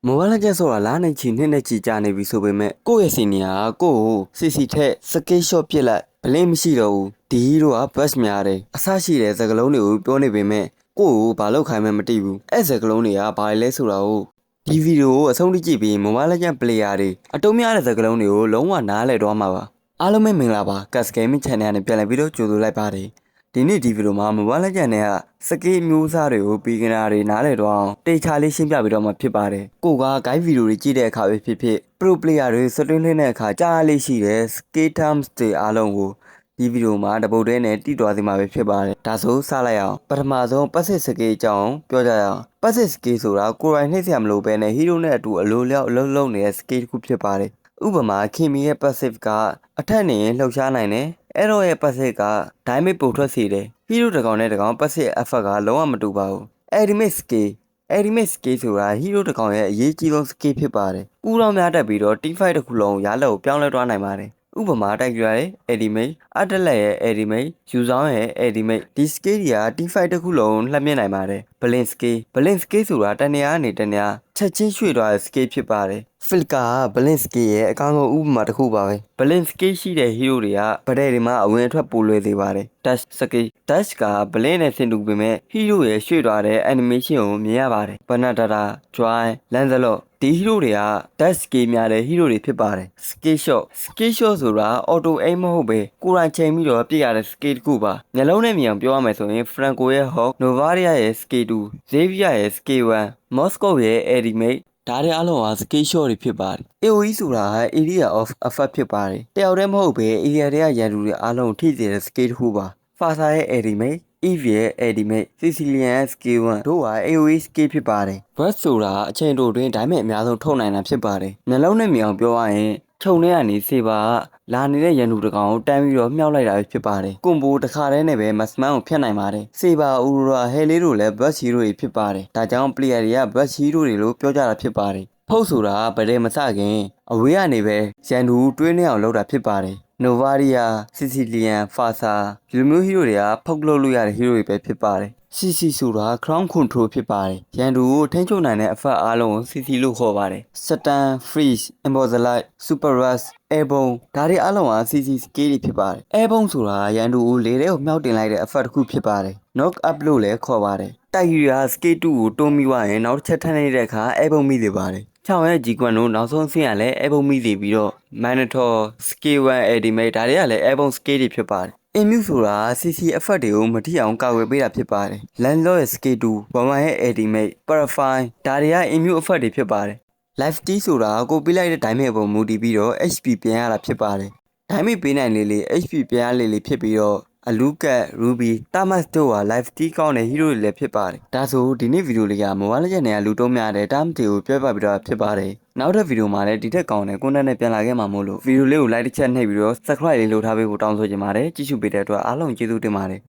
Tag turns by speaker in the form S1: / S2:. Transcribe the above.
S1: Mobile Legends ဆိုတာလားနိုင်ချီနှစ်နဲ့ချီကြာနေပြီဆိုပေမဲ့ကိုယ့်ရဲ့စီနီယာကိုယ့်ကို CC ထက် scale shot ပစ်လိုက်ဘလင်းမရှိတော့ဘူးဒီ hero က bust များတယ်အဆရှိတဲ့စကားလုံးတွေကိုပြောနေပေမဲ့ကိုယ့်ကိုဘာလို့ခိုင်းမှမသိဘူးအဲ့စကားလုံးတွေကဘာလဲဆိုတာကိုဒီဗီဒီယိုကိုအဆုံးထိကြည့်ပြီး Mobile Legends player တွေအတုံးများတဲ့စကားလုံးတွေကိုလုံးဝနားလည်တော့မှာပါအားလုံးပဲမင်္ဂလာပါ Gas Gaming Channel နဲ့ပြန်လည်ပြီးတော့ကြိုဆိုလိုက်ပါတယ်ဒီနေ့ဒီဗီဒီယိုမှာ Mobile Legends နဲ့ကစကေးမျိုးစားတွေကိုပြီးကနာတွေနားလည်တော့အောင်တေချာလေးရှင်းပြပြီးတော့မှဖြစ်ပါတယ်ကိုက guide ဗီဒီယိုတွေကြည့်တဲ့အခါပဲဖြစ်ဖြစ် pro player တွေစတွင်းလှည့်တဲ့အခါကြားလေးရှိတဲ့ skill terms တွေအားလုံးကိုဒီဗီဒီယိုမှာတပုတ်တည်းနဲ့တည်သွားစေမှာပဲဖြစ်ပါတယ်ဒါဆိုစလိုက်အောင်ပထမဆုံး passive skill အကြောင်းပြောကြရအောင် passive skill ဆိုတာကိုယ်တိုင်နှိမ့်စရာမလိုဘဲနဲ့ hero နဲ့အတူအလိုလျောက်အလုံးလုံးနေတဲ့ skill တစ်ခုဖြစ်ပါတယ်ဥပမာခင်မီရဲ့ passive ကအထက်နေရင်လှုပ်ရှားနိုင်တယ်အဲ့တော့ရဲ့ passive က damage ပိုထွက်စေတယ် hero တစ်ကောင်နဲ့တစ်ကောင် passive effect ကလုံးဝမတူပါဘူး ultimate skill ultimate skill ဆိုတာ hero တစ်ကောင်ရဲ့အရေးကြီးဆုံး skill ဖြစ်ပါတယ်ကူးတော့များတက်ပြီးတော့ team fight တစ်ခုလုံးရလက်ကိုပြောင်းလဲသွားနိုင်ပါတယ်ဥပမာတိုက်ကြရတဲ့ ultimate အတက်လက်ရဲ့ ultimate ယူဆောင်ရဲ့ ultimate ဒီ skill တွေက team fight တစ်ခုလုံးလှည့်မြင်နိုင်ပါတယ် blink skill ဆိုတာတနေရာကနေတနေရာချက်ချင်းရွှေ့သွားတဲ့ skill ဖြစ်ပါတယ် Flicker က blink skill ရဲ့အကောင်းဆုံးဥပမာတစ်ခုပါပဲ blink skill ရှိတဲ့ hero တွေကဗဒဲတွေမှာအဝင်အထွက်ပိုလွယ်စေပါတယ် dash skill dash က blink နဲ့ဆင်တူပေမဲ့ hero ရဲ့ရွှေ့သွားတဲ့ animation ကိုမြင်ရပါတယ် Banadata Joy Lancelot ဒီ hero တွေက dash skill များတဲ့ hero တွေဖြစ်ပါတယ် skill shot ဆိုတာ auto aim မဟုတ်ပဲကိုယ်တိုင်ချိန်ပြီးတော့ပြည့်ရတဲ့ skill တစ်ခုပါမျက်လုံးနဲ့မြင်အောင်ပြောရမယ်ဆိုရင် Franco ရဲ့ Hawk Novaria ရဲ့ skill 2 Xavier ရဲ့ skill 1 Moscow ရဲ့ ultimateဒါတွေအလုံးဟာ skill shot တွေဖြစ်ပါတယ် AoE ဆိုတာ area of effect ဖြစ်ပါတယ်တယောက်တည်းမဟုတ်ပဲ area တွေကရန်သူတွေအားလုံးထိစေတဲ့ skill တစ်ခုပါ Fasa ရဲ့ ultimate Eve ရဲ့ ultimate Sicilian ရဲ့ skill 1တို့ဟာ AoE skill ဖြစ်ပါတယ် Burst ဆိုတာအချိန်တိုတွင်ဒိုင်းမဲ့အများဆုံးထုတ်နိုင်တာဖြစ်ပါတယ်နှလုံးနဲ့မြင်အောင်ပြောရရင်ခြုံထဲကနေစေပါလာနေတဲ့ရန်သူတကောင်ကိုတန်းပြီးတော့မြှောက်လိုက်တာပဲဖြစ်ပါတယ်ကွန်ဘိုတစ်ခါတည်းနဲ့ပဲမစမန်ကိုဖျက်နိုင်ပါတယ်စေပါအူရာဟဲလေးတို့လည်း Burst hero တွေဖြစ်ပါတယ်ဒါကြောင့် player တွေက Burst hero တွေလို့ပြောကြတာဖြစ်ပါတယ်ဖုတ်ဆိုတာဗဒဲမစခင်အဝေးကနေပဲရန်သူတွင်းနေအောင်လုပ်တာဖြစ်ပါတယ် Novaria Sicilian Fasa ဒီလိုမျိုး hero တွေကဖုတ်လုပ်လို့ရတဲ့ hero တွေပဲဖြစ်ပါတယ် CC ဆိုတာ crown control ဖြစ်ပါတယ်ရန်သူကိုထိန်းချုပ်နိုင်တဲ့အဖက်အားလုံးကို CC လို့ခေါ်ပါတယ် Stun Freeze Immobilize Super Rush Airborne ဒါတွေအားလုံးဟာ CC skill တွေဖြစ်ပါတယ် Airborne ဆိုတာရန်သူကိုလေထဲကိုမြှောက်တင်လိုက်တဲ့အဖက်တစ်ခုဖြစ်ပါတယ် Knock up လို့လည်းခေါ်ပါတယ်တိုက်ရီယာ skill 2ကိုတွန်းပြီးွားရင်နောက်တစ်ချက်ထပ်နေတဲ့အခါ Airborne မိစေပါတယ်ချောင်းရဲ့ကြီးကွန်းတို့နောက်ဆုံးအဆင့်ကလည်း Airborne မိစေပြီးတော့ Minotaur Skill 1 Ultimate ဒါတွေကလည်း Airborne skill တွေဖြစ်ပါတယ်immune ဆိုတာ CC effect တွေကိုမထိအောင်ကာကွယ်ပေးတာဖြစ်ပါတယ် Landlord ရဲ့ skill 2 Bomber ရဲ့ ultimate Purify ဒါတွေက immune effect တွေဖြစ်ပါတယ် Life Steal ဆိုတာကိုပေးလိုက်တဲ့ damage အပေါ်မူတည်ပြီးတော့ HP ပြန်ရတာဖြစ်ပါတယ် damage ပေးနိုင်လေ HP ပြန်ရလေဖြစ်ပြီးတော့အလူကတ် Ruby Tamas တို့ဟာ life steal ကောင်းတဲ့ hero တွေလည်းဖြစ်ပါတယ်ဒါဆိုဒီနေ့ဗီဒီယိုလေးက Mobile Legends နဲ့လူတုံးများတဲ့ term တွေကိုပြောပြပြီးတော့ဖြစ်ပါတယ်နောက်တဲ့ဗီဒီယိုမှာလည်းဒီထက်ကောင်းတဲ့ content နဲ့ပြန်လာခဲ့မှာမို့လို့ဗီဒီယိုလေးကို like တစ်ချက်နှိပ်ပြီးတော့ subscribe လေးလုပ်ထားပေးဖို့တောင်းဆိုချင်ပါတယ်ကြည့်ရှုပေးတဲ့အတွက်အားလုံးကျေးဇူးတင်ပါတယ်